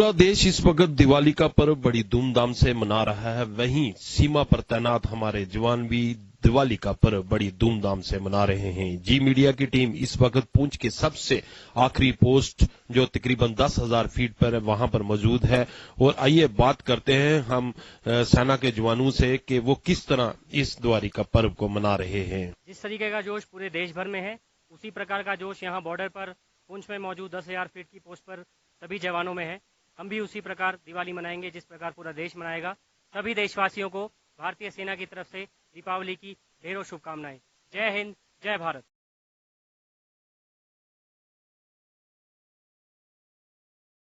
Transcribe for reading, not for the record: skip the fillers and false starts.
पूरा देश इस वक्त दिवाली का पर्व बड़ी धूमधाम से मना रहा है। वहीं सीमा पर तैनात हमारे जवान भी दिवाली का पर्व बड़ी धूमधाम से मना रहे हैं। जी मीडिया की टीम इस वक्त पुंछ के सबसे आखिरी पोस्ट जो तकरीबन 10,000 फीट पर है वहां पर मौजूद है। और आइए बात करते हैं हम सेना के जवानों से कि वो किस तरह इस दिवाली का पर्व को मना रहे हैं। जिस तरीके का जोश पूरे देश भर में है, उसी प्रकार का जोश यहाँ बॉर्डर पर पुंछ में मौजूद 10,000 फीट की पोस्ट पर सभी जवानों में है। हम भी उसी प्रकार दिवाली मनाएंगे जिस प्रकार पूरा देश मनाएगा। सभी देशवासियों को भारतीय सेना की तरफ से दीपावली की ढेरों शुभकामनाएं। जय हिंद, जय भारत।